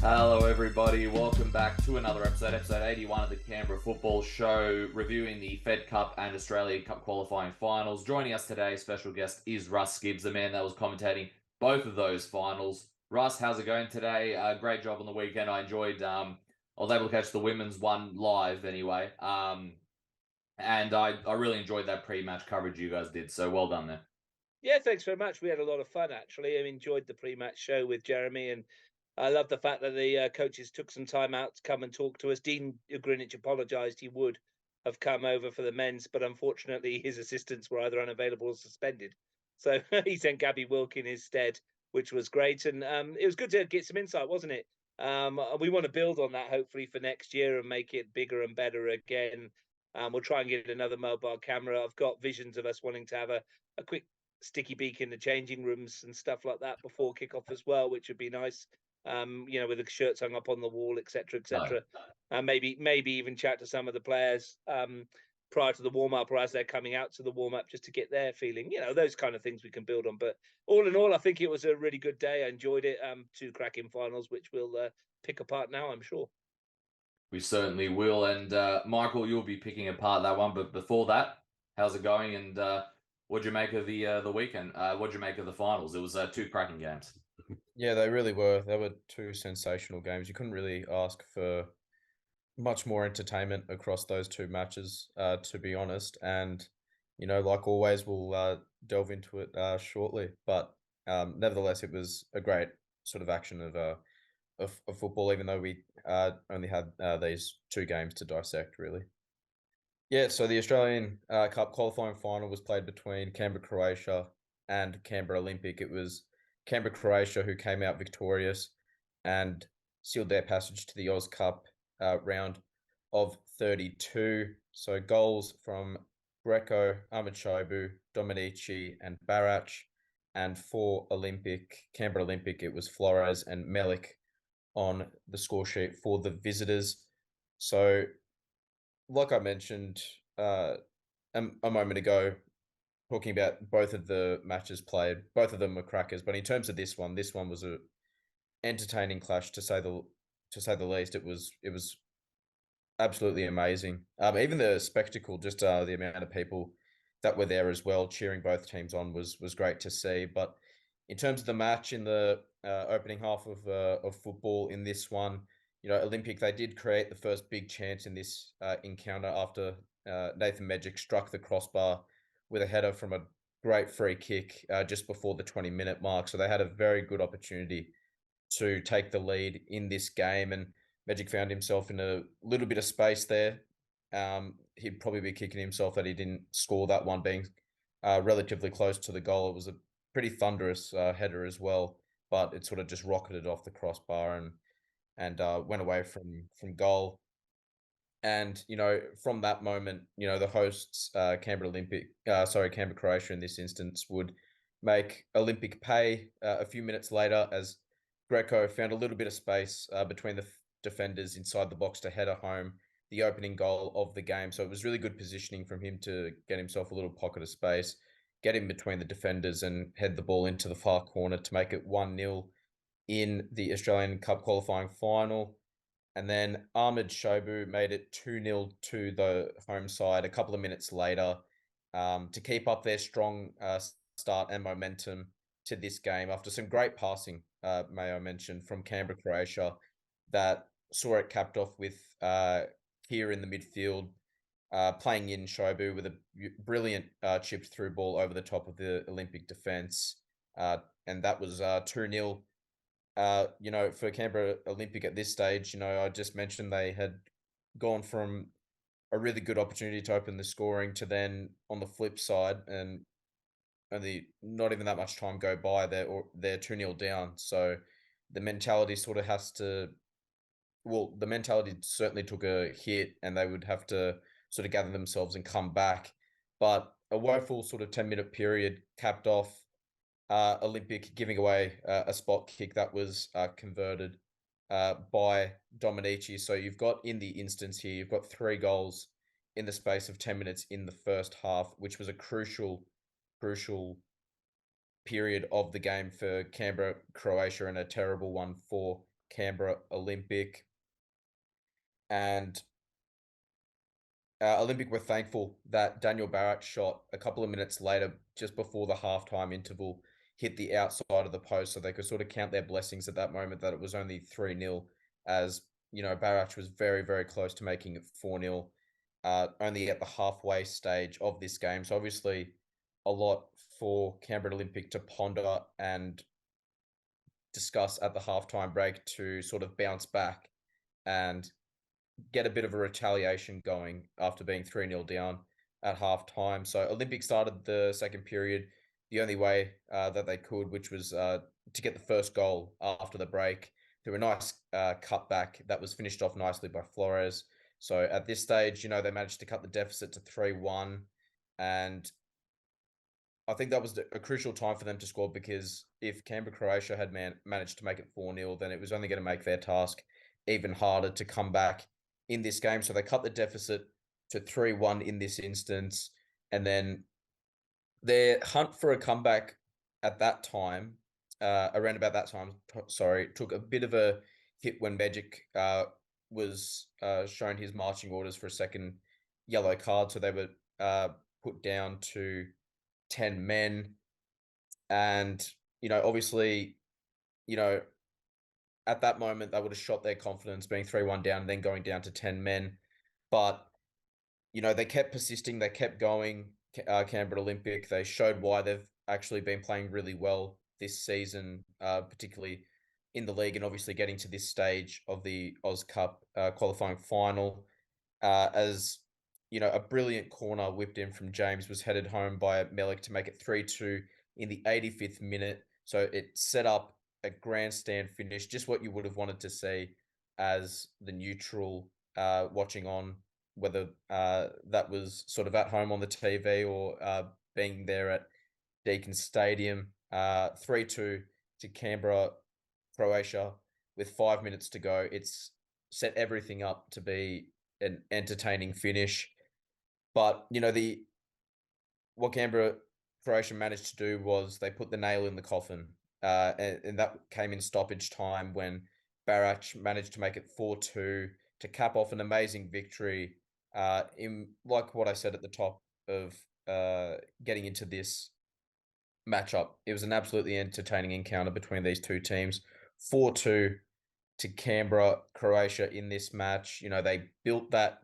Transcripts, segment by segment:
Hello, everybody. Welcome back to another episode 81 of the Canberra Football Show, reviewing the Fed Cup and Australia Cup qualifying finals. Joining us today, special guest, is Russ Gibbs, the man that was commentating both of those finals. Russ, how's it going today? Great job on the weekend. I enjoyed. I was able to catch the women's one live anyway, and I really enjoyed that pre-match coverage you guys did. So well done there. Yeah, thanks very much. We had a lot of fun, actually. I enjoyed the pre-match show with Jeremy, and I love the fact that the coaches took some time out to come and talk to us. Dean Greenwich apologised. He would have come over for the men's, but unfortunately his assistants were either unavailable or suspended. So he sent Gabby Wilk in his stead, which was great. And it was good to get some insight, wasn't it? We want to build on that, hopefully, for next year and make it bigger and better again. We'll try and get another mobile camera. I've got visions of us wanting to have a quick sticky beak in the changing rooms and stuff like that before kickoff as well, which would be nice. With the shirts hung up on the wall, etc., etc. And maybe even chat to some of the players prior to the warm up or as they're coming out to the warm up, just to get their feeling. Those kind of things we can build on. But all in all, I think it was a really good day. I enjoyed it. Two cracking finals, which we'll pick apart now, I'm sure. We certainly will. And Michael, you'll be picking apart that one. But before that, how's it going? And what'd you make of the weekend? What'd you make of the finals? It was two cracking games. Yeah, they really were. They were two sensational games. You couldn't really ask for much more entertainment across those two matches, to be honest. And, like always, we'll delve into it shortly. But nevertheless, it was a great sort of action of football, even though we only had these two games to dissect, really. Yeah, so the Australian Cup qualifying final was played between Canberra, Croatia and Canberra Olympic. It was Canberra, Croatia who came out victorious and sealed their passage to the Oz Cup round of 32. So goals from Greco, Ahmed Shobu, Dominici and Barach. And for Canberra Olympic, it was Flores and Melik on the score sheet for the visitors. So like I mentioned a moment ago, talking about both of the matches played, both of them were crackers. But in terms of this one was a entertaining clash to say the least. It was absolutely amazing. Even the spectacle, just the amount of people that were there as well, cheering both teams on, was great to see. But in terms of the match in the opening half of football in this one, Olympic, they did create the first big chance in this encounter after Nathan Medjic struck the crossbar with a header from a great free kick just before the 20-minute mark. So they had a very good opportunity to take the lead in this game, and Medjic found himself in a little bit of space there. He'd probably be kicking himself that he didn't score that one, being relatively close to the goal. It was a pretty thunderous header as well, but it sort of just rocketed off the crossbar and went away from goal. And from that moment, the hosts, Canberra Croatia in this instance, would make Olympic pay a few minutes later as Greco found a little bit of space between the defenders inside the box to header home the opening goal of the game. So it was really good positioning from him to get himself a little pocket of space, get in between the defenders and head the ball into the far corner to make it 1-0 in the Australian Cup qualifying final. And then Ahmed Shobu made it 2-0 to the home side a couple of minutes later to keep up their strong start and momentum to this game after some great passing, may I mention, from Canberra, Croatia, that saw it capped off with here in the midfield, playing in Shobu with a brilliant chipped through ball over the top of the Olympic defence. And that was 2-0. For Canberra Olympic at this stage, I just mentioned they had gone from a really good opportunity to open the scoring to then on the flip side, and only not even that much time go by, they're 2-0 down. So the mentality sort of the mentality certainly took a hit, and they would have to sort of gather themselves and come back. But a woeful sort of 10-minute period capped off Olympic giving away a spot kick that was converted by Dominici. So you've got, in the instance here, you've got 3 goals in the space of 10 minutes in the first half, which was a crucial period of the game for Canberra, Croatia, and a terrible one for Canberra Olympic. And Olympic were thankful that Daniel Barrett's shot a couple of minutes later, just before the halftime interval, hit the outside of the post, so they could sort of count their blessings at that moment that it was only 3-0, as Barrach was very, very close to making it 4-0, only at the halfway stage of this game. So obviously a lot for Canberra Olympic to ponder and discuss at the halftime break to sort of bounce back and get a bit of a retaliation going after being 3-0 down at halftime. So Olympic started the second period the only way that they could, which was to get the first goal after the break through a nice cutback that was finished off nicely by Flores. So at this stage, they managed to cut the deficit to 3-1. And I think that was a crucial time for them to score, because if Canberra Croatia had managed to make it 4-0, then it was only going to make their task even harder to come back in this game. So they cut the deficit to 3-1 in this instance. And then their hunt for a comeback at that time, around about that time, took a bit of a hit when Magic was shown his marching orders for a second yellow card. So they were put down to 10 men. And, obviously, at that moment, they would have shot their confidence, being 3-1 down and then going down to 10 men. But, they kept persisting. They kept going, Canberra Olympic. They showed why they've actually been playing really well this season, particularly in the league, and obviously getting to this stage of the Oz Cup qualifying final. As, a brilliant corner whipped in from James was headed home by Melik to make it 3-2 in the 85th minute. So it set up a grandstand finish, just what you would have wanted to see as the neutral watching on, whether that was sort of at home on the TV or being there at Deakin Stadium. 3-2 to Canberra, Croatia, with 5 minutes to go. It's set everything up to be an entertaining finish. But, what Canberra, Croatia managed to do was they put the nail in the coffin. And that came in stoppage time when Barrach managed to make it 4-2 to cap off an amazing victory. In like what I said at the top of getting into this matchup, it was an absolutely entertaining encounter between these two teams. 4-2 to Canberra, Croatia in this match. They built that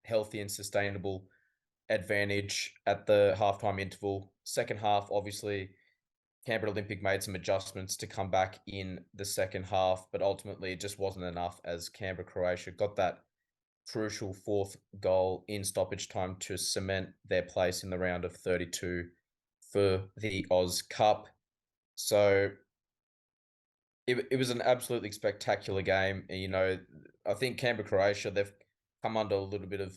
healthy and sustainable advantage at the halftime interval. Second half, obviously, Canberra Olympic made some adjustments to come back in the second half, but ultimately it just wasn't enough, as Canberra Croatia got that crucial fourth goal in stoppage time to cement their place in the round of 32 for the Oz Cup. So it was an absolutely spectacular game. I think Canberra Croatia, they've come under a little bit of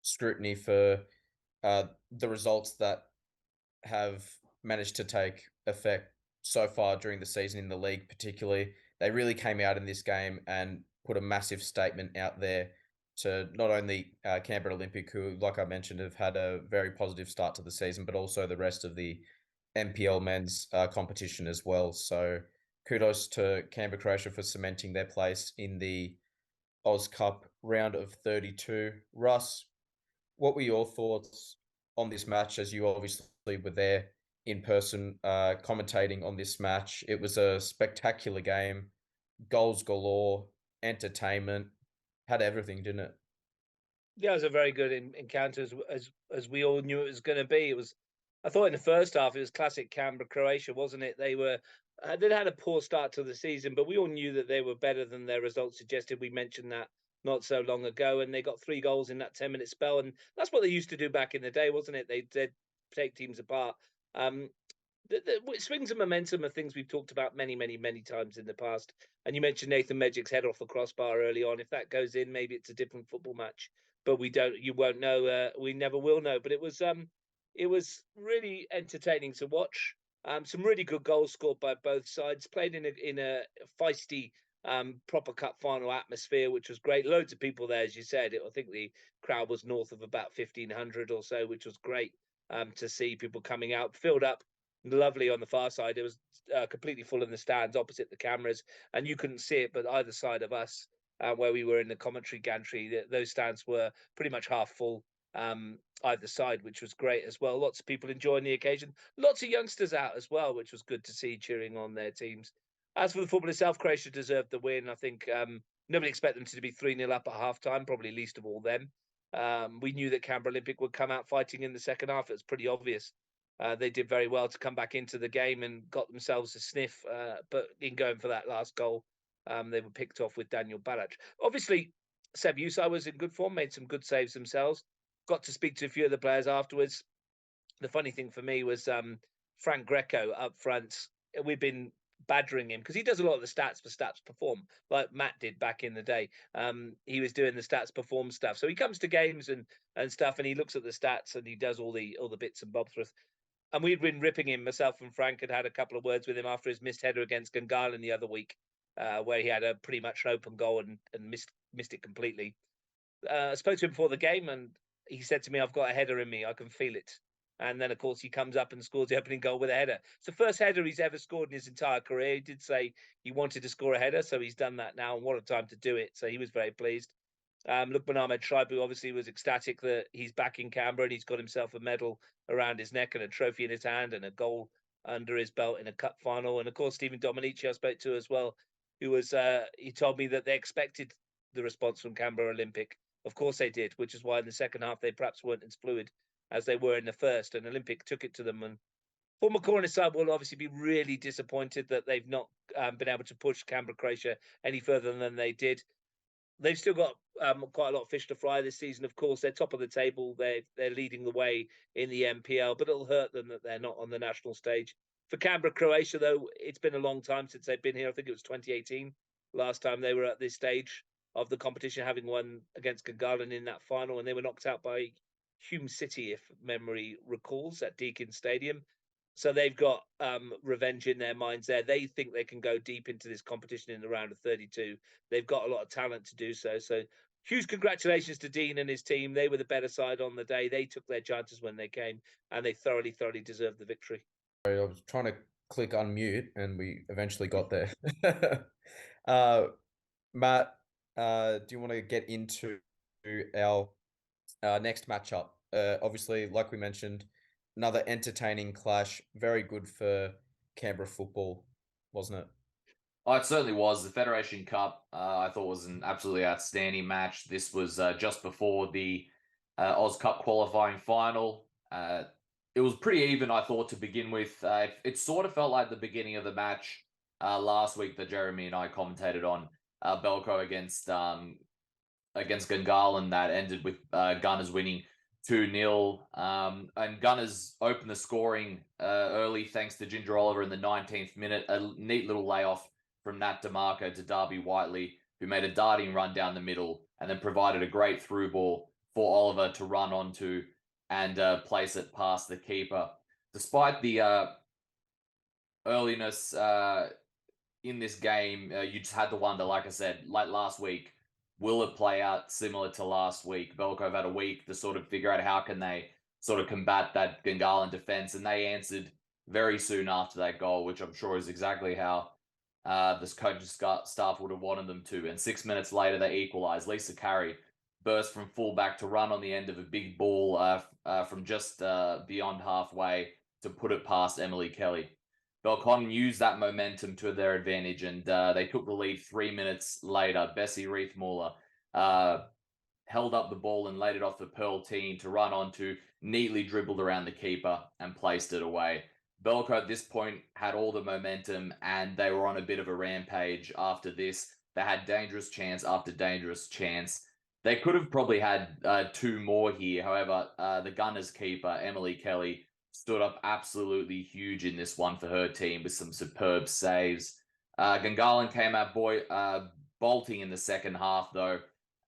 scrutiny for the results that have managed to take effect so far during the season in the league, particularly. They really came out in this game and put a massive statement out there to not only Canberra Olympic, who, like I mentioned, have had a very positive start to the season, but also the rest of the NPL men's competition as well. So kudos to Canberra Croatia for cementing their place in the Oz Cup round of 32. Russ, what were your thoughts on this match, as you obviously were there in person commentating on this match? It was a spectacular game, goals galore, entertainment, had everything, didn't it? Yeah, it was a very good encounter, as we all knew it was going to be. It was, I thought in the first half, it was classic Canberra Croatia, wasn't it? They'd had a poor start to the season, but we all knew that they were better than their results suggested. We mentioned that not so long ago, and they got 3 goals in that 10-minute spell, and that's what they used to do back in the day, wasn't it? They'd take teams apart. The swings and momentum are things we've talked about many, many, many times in the past. And you mentioned Nathan Medjic's head off the crossbar early on. If that goes in, maybe it's a different football match. But you won't know. We never will know. But it was really entertaining to watch. Some really good goals scored by both sides. Played in a feisty, proper cup final atmosphere, which was great. Loads of people there, as you said. I think the crowd was north of about 1,500 or so, which was great to see people coming out, filled up lovely on the far side. It was completely full in the stands opposite the cameras, and you couldn't see it, but either side of us, where we were in the commentary gantry, those stands were pretty much half full, either side, which was great as well. Lots of people enjoying the occasion. Lots of youngsters out as well, which was good to see, cheering on their teams. As for the football itself, Croatia deserved the win. I think nobody expected them to be 3-0 up at half time, probably least of all them. We knew that Canberra Olympic would come out fighting in the second half. It was pretty obvious. They did very well to come back into the game and got themselves a sniff. But in going for that last goal, they were picked off with Daniel Balac. Obviously, Seb Usai was in good form, made some good saves themselves. Got to speak to a few of the players afterwards. The funny thing for me was Frank Greco up front. We've been badgering him because he does a lot of the stats for Stats Perform, like Matt did back in the day. He was doing the Stats Perform stuff, so he comes to games and stuff, and he looks at the stats and he does all the bits and bobs for us. And we'd been ripping him. Myself and Frank had a couple of words with him after his missed header against Gungahlin the other week, where he had a pretty much an open goal and missed it completely. I spoke to him before the game, and he said to me, "I've got a header in me. I can feel it." And then, of course, he comes up and scores the opening goal with a header. It's the first header he's ever scored in his entire career. He did say he wanted to score a header, so he's done that now, and what a time to do it. So he was very pleased. Lukman Ahmed Shaibu obviously was ecstatic that he's back in Canberra and he's got himself a medal around his neck and a trophy in his hand and a goal under his belt in a cup final. And of course, Stephen Dominici I spoke to as well, who was he told me that they expected the response from Canberra Olympic. Of course they did, which is why in the second half they perhaps weren't as fluid as they were in the first. And Olympic took it to them. And former corner side will obviously be really disappointed that they've not been able to push Canberra Croatia any further than they did. They've still got quite a lot of fish to fry this season. Of course, they're top of the table. They're leading the way in the MPL, but it'll hurt them that they're not on the national stage. For Canberra, Croatia, though, it's been a long time since they've been here. I think it was 2018 last time they were at this stage of the competition, having won against Gungahlin in that final, and they were knocked out by Hume City, if memory recalls, at Deakin Stadium. So they've got revenge in their minds there. They think they can go deep into this competition in the round of 32. They've got a lot of talent to do so. So huge congratulations to Dean and his team. They were the better side on the day. They took their chances when they came, and they thoroughly deserved the victory. I was trying to click unmute, and we eventually got there. Matt, do you want to get into our next matchup? Obviously, like we mentioned, another entertaining clash. Very good for Canberra football, wasn't it? Oh, it certainly was. The Federation Cup, I thought, was an absolutely outstanding match. This was just before the Oz Cup qualifying final. It was pretty even, I thought, to begin with. It sort of felt like the beginning of the match last week that Jeremy and I commentated on, Belco against Gungahlin, that ended with Gunners winning 2-0. And Gunners opened the scoring early thanks to Ginger Oliver in the 19th minute. A neat little layoff from Nat DeMarco to Darby Whiteley, who made a darting run down the middle and then provided a great through ball for Oliver to run onto and place it past the keeper. Despite the earliness in this game, you just had to wonder, like I said, like last week, will it play out similar to last week? Belco have had a week to sort of figure out how can they sort of combat that Gungahlin defense, and they answered very soon after that goal, which I'm sure is exactly how this coaching staff would have wanted them to. And 6 minutes later, they equalised. Lisa Carey burst from fullback to run on the end of a big ball from just beyond halfway to put it past Emily Kelly. Belconnen used that momentum to their advantage, and they took the lead 3 minutes later. Bessie Reithmuller held up the ball and laid it off the Pearl team to run onto, neatly dribbled around the keeper and placed it away. Belco at this point had all the momentum, and they were on a bit of a rampage after this. They had dangerous chance after dangerous chance. They could have probably had two more here. However, the Gunners keeper, Emily Kelly, stood up absolutely huge in this one for her team with some superb saves. Gungahlin came out bolting in the second half, though,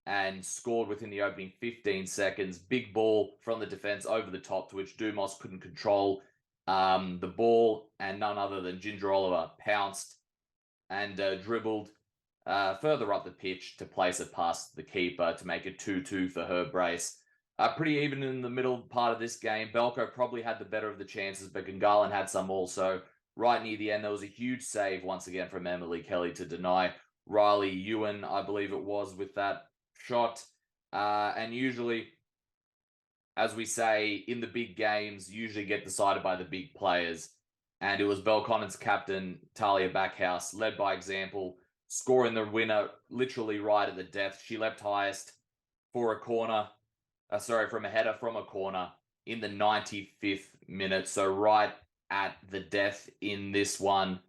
and scored within the opening 15 seconds. Big ball from the defense over the top, to which Dumos couldn't control the ball, and none other than Ginger Oliver pounced and dribbled further up the pitch to place it past the keeper to make it 2-2 for her brace. Pretty even in the middle part of this game. Belco probably had the better of the chances, but Gungahlin had some also. Right near the end, there was a huge save once again from Emily Kelly to deny Riley Ewan, I believe it was, with that shot. And usually, as we say, in the big games, usually get decided by the big players. And it was Belconnen's captain, Talia Backhouse, led by example, scoring the winner literally right at the death. She leapt highest for a corner, from a header from a corner in the 95th minute. So right at the death in this one.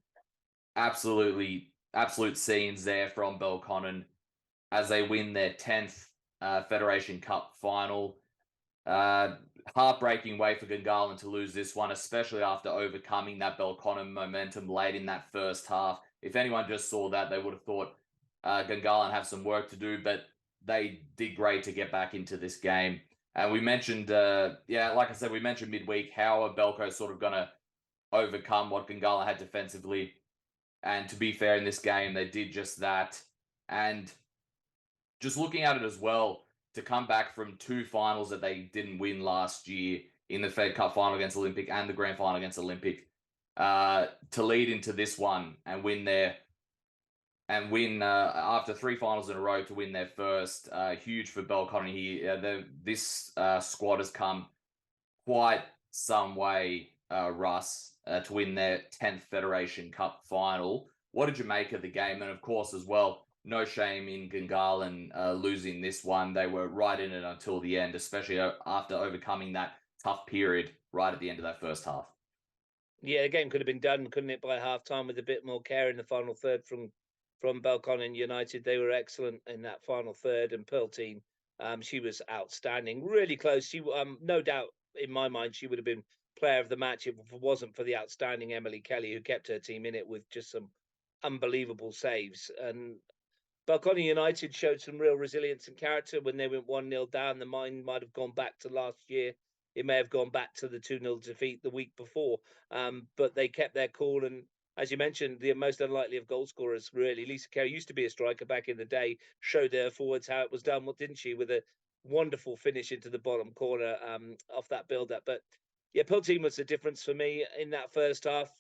Absolute scenes there from Belconnen as they win their 10th Federation Cup final. Heartbreaking way for Gungahlin to lose this one, especially after overcoming that Belconnen momentum late in that first half. If anyone just saw that, they would have thought Gungahlin have some work to do, but they did great to get back into this game. And we mentioned, like I said, we mentioned midweek, how are Belco sort of going to overcome what Gungahlin had defensively. And to be fair, in this game, they did just that. And just looking at it as well, to come back from two finals that they didn't win last year in the Fed Cup final against Olympic and the grand final against Olympic, to lead into this one and win after three finals in a row to win their first, huge for Belconnen here. This squad has come quite some way, Russ, to win their 10th Federation Cup final. What did you make of the game? And of course, as well, no shame in Gungahlin losing this one. They were right in it until the end, especially after overcoming that tough period right at the end of that first half. Yeah, the game could have been done, couldn't it, by half time with a bit more care in the final third from Belconnen United. They were excellent in that final third, and Pearlteen, she was outstanding, really close. She, no doubt in my mind, she would have been player of the match if it wasn't for the outstanding Emily Kelly, who kept her team in it with just some unbelievable saves. And Belconnen United showed some real resilience and character when they went 1-0 down. The mind might have gone back to last year. It may have gone back to the 2-0 defeat the week before. But they kept their cool. And as you mentioned, the most unlikely of goal scorers, really. Lisa Carey used to be a striker back in the day, showed her forwards how it was done, what didn't she, with a wonderful finish into the bottom corner off that build-up. But yeah, Pearlteen was the difference for me in that first half.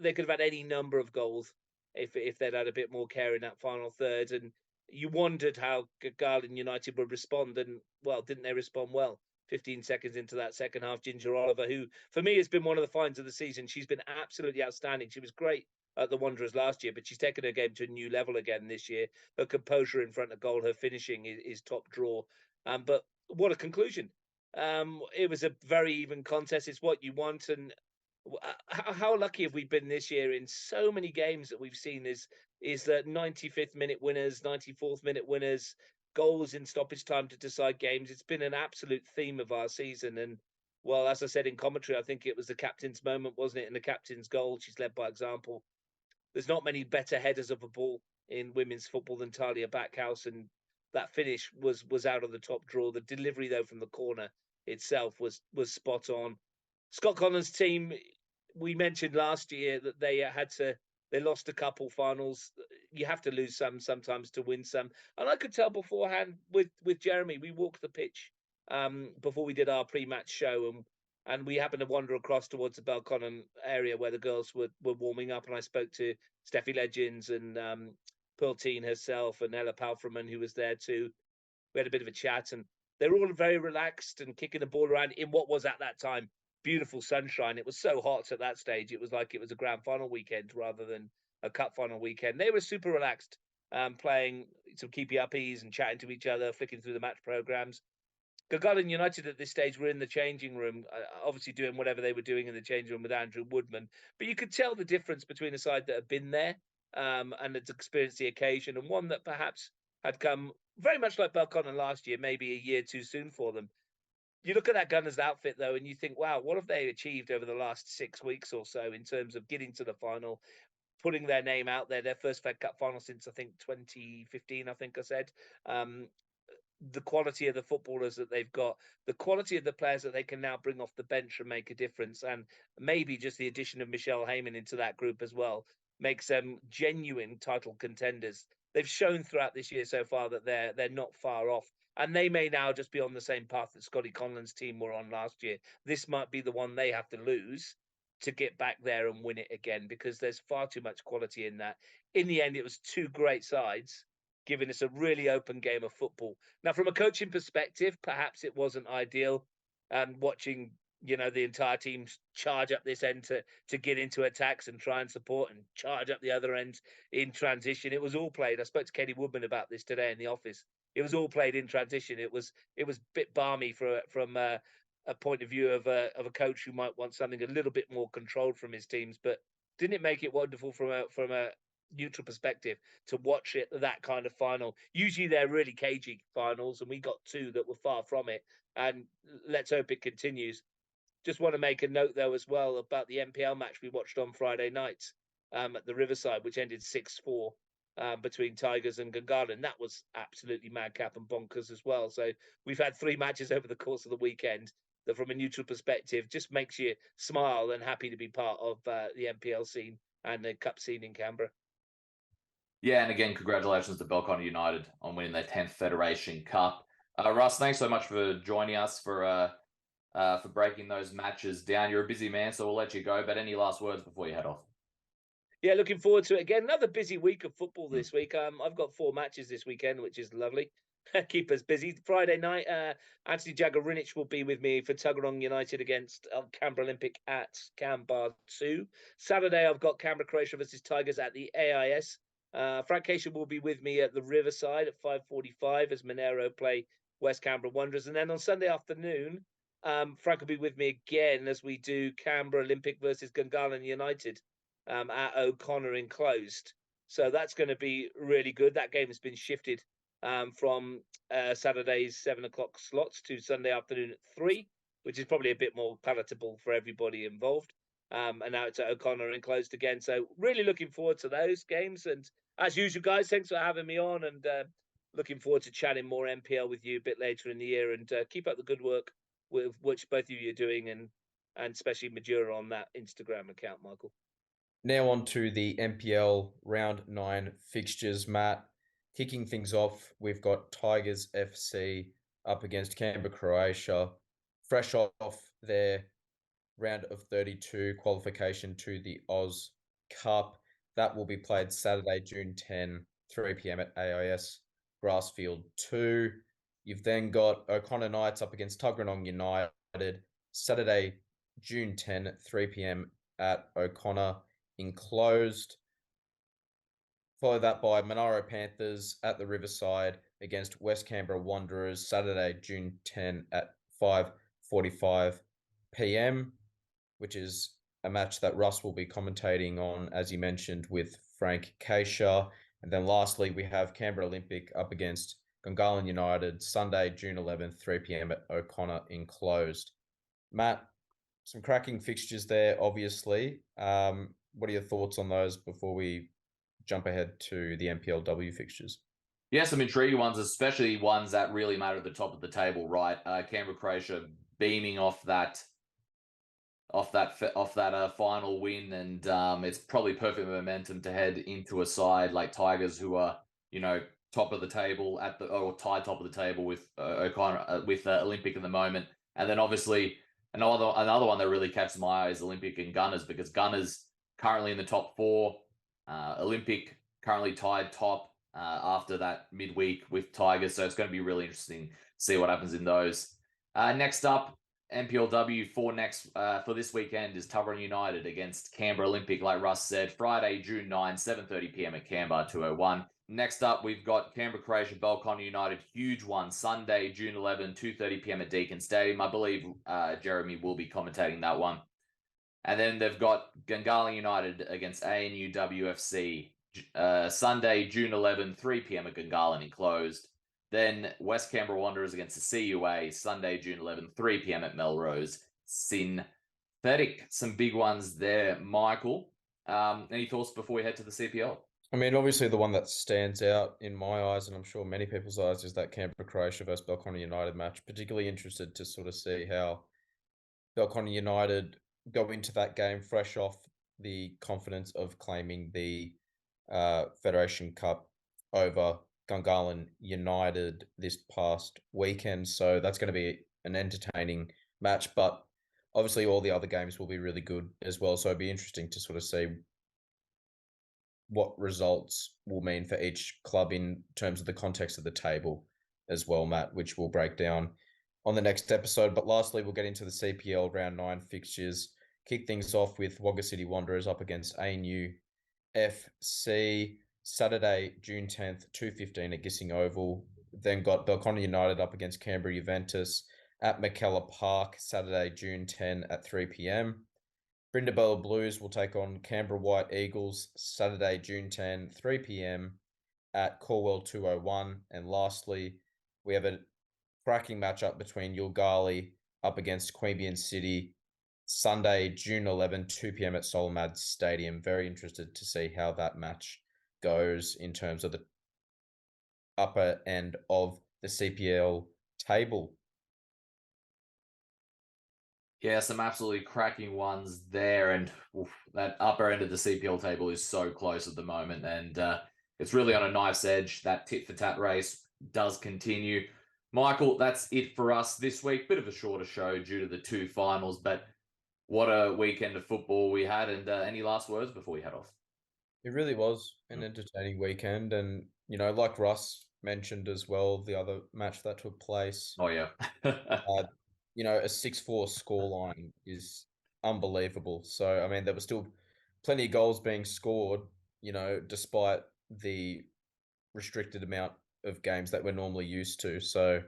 They could have had any number of goals if they'd had a bit more care in that final third. And you wondered how Gungahlin United would respond, and well, didn't they respond well? 15 seconds into that second half, Ginger Oliver, who for me has been one of the finds of the season. She's been absolutely outstanding. She was great at the Wanderers last year, but she's taken her game to a new level again this year. Her composure in front of goal, her finishing is top draw. But what a conclusion. It was a very even contest. It's what you want. And how lucky have we been this year in so many games that we've seen is that 95th minute winners, 94th minute winners, goals in stoppage time to decide games. It's been an absolute theme of our season. And well, as I said in commentary, I think it was the captain's moment, wasn't it? And the captain's goal. She's led by example. There's not many better headers of a ball in women's football than Talia Backhouse, and that finish was out of the top draw. The delivery though from the corner itself was spot on. Scott Collins' team, we mentioned last year that they lost a couple finals. You have to lose some sometimes to win some. And I could tell beforehand with Jeremy, we walked the pitch before we did our pre-match show, and we happened to wander across towards the Belconnen area where the girls were warming up, and I spoke to Steffi Legends and Pearlteen herself and Ella Palfreman, who was there too. We had a bit of a chat, and they were all very relaxed and kicking the ball around in what was at that time beautiful sunshine. It was so hot at that stage. It was like it was a grand final weekend rather than a cup final weekend. They were super relaxed, playing some keepy uppies and chatting to each other, flicking through the match programs. Gungahlin United at this stage were in the changing room, obviously doing whatever they were doing in the changing room with Andrew Woodman. But you could tell the difference between a side that had been there and had experienced the occasion, and one that perhaps had come very much like Belconnen last year, maybe a year too soon for them. You look at that Gunners outfit, though, and you think, wow, what have they achieved over the last 6 weeks or so in terms of getting to the final, putting their name out there, their first Fed Cup final since, I think, 2015, I think I said. The quality of the footballers that they've got, the quality of the players that they can now bring off the bench and make a difference, and maybe just the addition of Michelle Heyman into that group as well makes them genuine title contenders. they've shown throughout this year so far that they're not far off. And they may now just be on the same path that Scotty Conlon's team were on last year. This might be the one they have to lose to get back there and win it again, because there's far too much quality in that. In the end, it was two great sides giving us a really open game of football. Now, from a coaching perspective, perhaps it wasn't ideal. Watching, the entire team charge up this end to get into attacks and try and support, and charge up the other end in transition. It was all played. I spoke to Kenny Woodman about this today in the office. It was all played in transition. It was a bit balmy from a point of view of a coach who might want something a little bit more controlled from his teams, but didn't it make it wonderful from a neutral perspective to watch it, that kind of final? Usually they're really cagey finals, and we got two that were far from it, and let's hope it continues. Just want to make a note though as well about the NPL match we watched on Friday night at the Riverside, which ended 6-4 between Tigers and Gungahlin. That was absolutely madcap and bonkers as well. So we've had three matches over the course of the weekend that, from a neutral perspective, just makes you smile and happy to be part of the NPL scene and the cup scene in Canberra. Yeah, and again, congratulations to Belconnen United on winning their 10th Federation Cup. Russ, thanks so much for joining us for breaking those matches down. You're a busy man, so we'll let you go. But any last words before you head off? Yeah, looking forward to it again. Another busy week of football this week. I've got 4 matches this weekend, which is lovely. Keep us busy. Friday night, Anthony Jagarinic will be with me for Tuggeranong United against Canberra Olympic at Canberra 2. Saturday, I've got Canberra Croatia versus Tigers at the AIS. Frank Cation will be with me at the Riverside at 5:45 as Monero play West Canberra Wanderers. And then on Sunday afternoon, Frank will be with me again as we do Canberra Olympic versus Gungahlin United at O'Connor enclosed. So that's going to be really good. That game has been shifted from Saturday's 7 o'clock slots to Sunday afternoon at 3, which is probably a bit more palatable for everybody involved. And now it's at O'Connor enclosed again. So really looking forward to those games. And as usual, guys, thanks for having me on, and looking forward to chatting more NPL with you a bit later in the year. And keep up the good work with which both of you are doing, and especially Madura on that Instagram account, Michael. Now on to the NPL Round 9 fixtures, Matt. Kicking things off, we've got Tigers FC up against Canberra Croatia, fresh off their round of 32 qualification to the Oz Cup. That will be played Saturday, June 10, 3 p.m. at AIS Grassfield 2. You've then got O'Connor Knights up against Tuggeranong United, Saturday, June 10, 3 p.m. at O'Connor enclosed. Follow that by Monaro Panthers at the Riverside against West Canberra Wanderers, Saturday, June 10 at 5:45 p.m., which is a match that Russ will be commentating on, as you mentioned, with Frank Keisha. And then lastly, we have Canberra Olympic up against Gungahlin United, Sunday, June 11th, 3 p.m. at O'Connor enclosed. Matt, some cracking fixtures there, obviously. What are your thoughts on those before we jump ahead to the NPLW fixtures? Yeah, some intriguing ones, especially ones that really matter at the top of the table, right? Canberra Croatia beaming off that final win, and it's probably perfect momentum to head into a side like Tigers, who are top of the table or tied top of the table with O'Connor with Olympic at the moment, and then obviously another one that really catches my eye is Olympic and Gunners, because Gunners currently in the top 4, Olympic currently tied top after that midweek with Tigers, so it's going to be really interesting to see what happens in those. Next up, NPLW for this weekend is Tuggeranong United against Canberra Olympic, like Russ said, Friday, June 9, 7:30 p.m. at Canberra 201. Next up, we've got Canberra Croatia, Belconnen United, huge one, Sunday, June 11, 2:30 p.m. at Deakin Stadium. I believe Jeremy will be commentating that one. And then they've got Gungahlin United against ANU WFC, Sunday, June 11, 3 p.m. at Gungahlin enclosed. Then West Canberra Wanderers against the CUA, Sunday, June 11, 3 p.m. at Melrose Synthetic. Some big ones there, Michael. Any thoughts before we head to the CPL? I mean, obviously the one that stands out in my eyes, and I'm sure many people's eyes, is that Canberra Croatia versus Belconnen United match. Particularly interested to sort of see how Belconnen United go into that game fresh off the confidence of claiming the Federation Cup over Gungahlin United this past weekend. So that's going to be an entertaining match, but obviously all the other games will be really good as well. So it'd be interesting to sort of see what results will mean for each club in terms of the context of the table as well, Matt, which we'll break down on the next episode. But lastly, we'll get into the CPL round 9 fixtures. Kick things off with Wagga City Wanderers up against ANU FC Saturday, June 10th, 2:15 at Gissing Oval. Then got Belconnen United up against Canberra Juventus at McKellar Park, Saturday, June 10 at 3 p.m. Brindabella Blues will take on Canberra White Eagles, Saturday, June 10, 3 p.m. at Corwell 201. And lastly, we have a cracking matchup between Gungahlin up against Queanbeyan City, Sunday, June 11, 2 p.m. at Solomad Stadium. Very interested to see how that match goes in terms of the upper end of the CPL table. Yeah, some absolutely cracking ones there, and that upper end of the CPL table is so close at the moment, and it's really on a knife's edge. That tit-for-tat race does continue. Michael, that's it for us this week. Bit of a shorter show due to the 2 finals, but what a weekend of football we had, and any last words before we head off? It really was an entertaining weekend, and like Russ mentioned as well, the other match that took place. Oh yeah. A 6-4 scoreline is unbelievable. So I mean, there were still plenty of goals being scored, despite the restricted amount of games that we're normally used to. So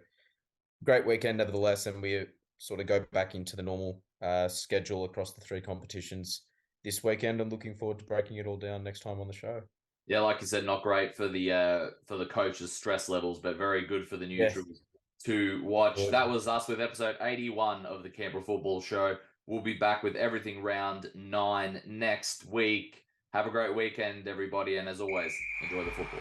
great weekend nevertheless, and we sort of go back into the normal schedule across the 3 competitions this weekend, and looking forward to breaking it all down next time on the show. Yeah, like you said, not great for the coaches' stress levels, but very good for the neutrals to watch. Good. That was us with episode 81 of the Canberra Football Show. We'll be back with everything round 9 next week. Have a great weekend, everybody, and as always, enjoy the football.